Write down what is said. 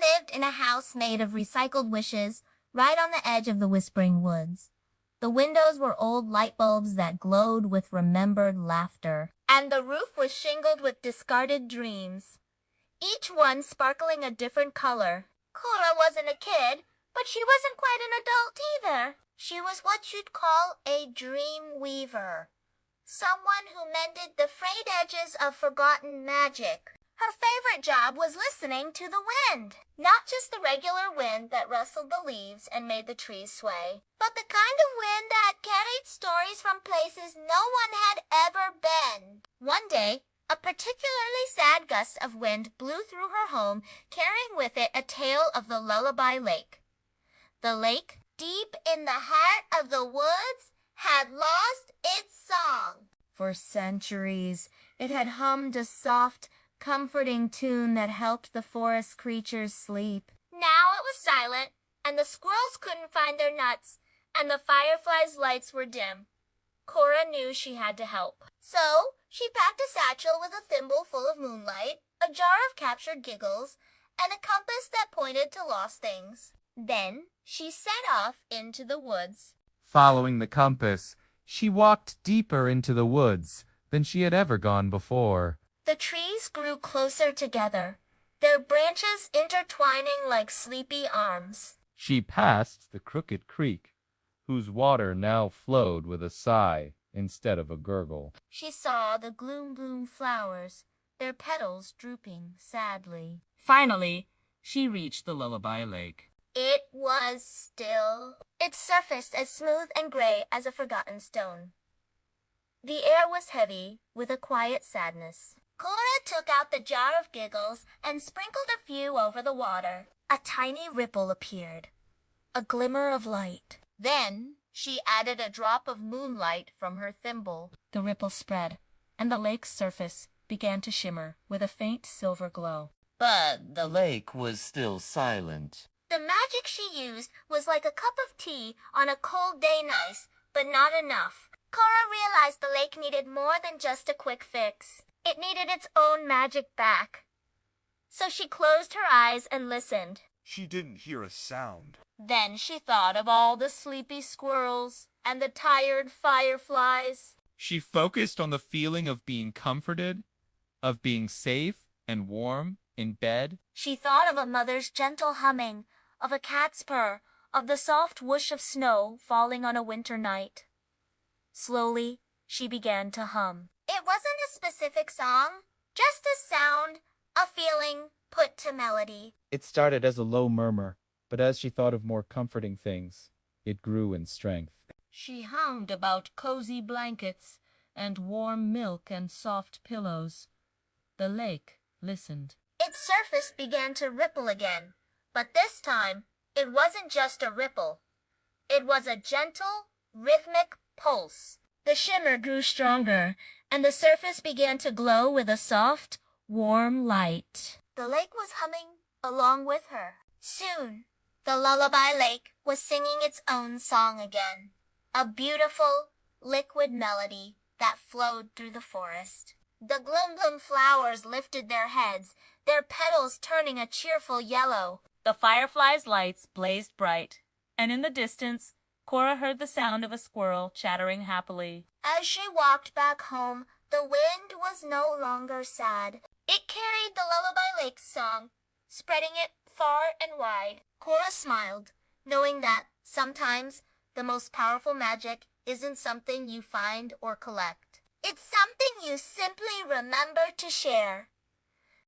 lived in a house made of recycled wishes, right on the edge of the Whispering Woods. The windows were old light bulbs that glowed with remembered laughter, and the roof was shingled with discarded dreams, each one sparkling a different color. Cora wasn't a kid, but she wasn't quite an adult either. She was what you'd call a dream weaver, someone who mended the frayed edges of forgotten magic. Her favorite job was listening to the wind. Not just the regular wind that rustled the leaves and made the trees sway, but the kind of wind that carried stories from places no one had ever been. One day, a particularly sad gust of wind blew through her home, carrying with it a tale of the Lullaby Lake. The lake, deep in the heart of the woods, had lost its song. For centuries, it had hummed a soft, comforting tune that helped the forest creatures sleep. Now it was silent, and the squirrels couldn't find their nuts, and the fireflies' lights were dim. Cora knew she had to help. So she packed a satchel with a thimble full of moonlight, a jar of captured giggles, and a compass that pointed to lost things. Then she set off into the woods. Following the compass, she walked deeper into the woods than she had ever gone before. The trees grew closer together, their branches intertwining like sleepy arms. She passed the crooked creek, whose water now flowed with a sigh instead of a gurgle. She saw the gloom flowers, their petals drooping sadly. Finally, she reached the Lullaby Lake. It was still. Its surface as smooth and gray as a forgotten stone. The air was heavy with a quiet sadness. Cora took out the jar of giggles and sprinkled a few over the water. A tiny ripple appeared, a glimmer of light. Then she added a drop of moonlight from her thimble. The ripple spread, and the lake's surface began to shimmer with a faint silver glow. But the lake was still silent. The magic she used was like a cup of tea on a cold day nice, but not enough. Cora realized the lake needed more than just a quick fix. It needed its own magic back. So she closed her eyes and listened. She didn't hear a sound. Then she thought of all the sleepy squirrels and the tired fireflies. She focused on the feeling of being comforted, of being safe and warm in bed. She thought of a mother's gentle humming, of a cat's purr, of the soft whoosh of snow falling on a winter night. Slowly, she began to hum. It wasn't a specific song, just a sound, a feeling put to melody. It started as a low murmur, but as she thought of more comforting things, it grew in strength. She hummed about cozy blankets and warm milk and soft pillows. The lake listened. Its surface began to ripple again, but this time it wasn't just a ripple. It was a gentle, rhythmic pulse. The shimmer grew stronger, and the surface began to glow with a soft, warm light. The lake was humming along with her. Soon, the Lullaby Lake was singing its own song again, a beautiful, liquid melody that flowed through the forest. The gloom flowers lifted their heads, their petals turning a cheerful yellow. The fireflies' lights blazed bright, and in the distance, Cora heard the sound of a squirrel chattering happily. As she walked back home, the wind was no longer sad. It carried the Lullaby Lake's song, spreading it far and wide. Cora smiled, knowing that sometimes the most powerful magic isn't something you find or collect. It's something you simply remember to share.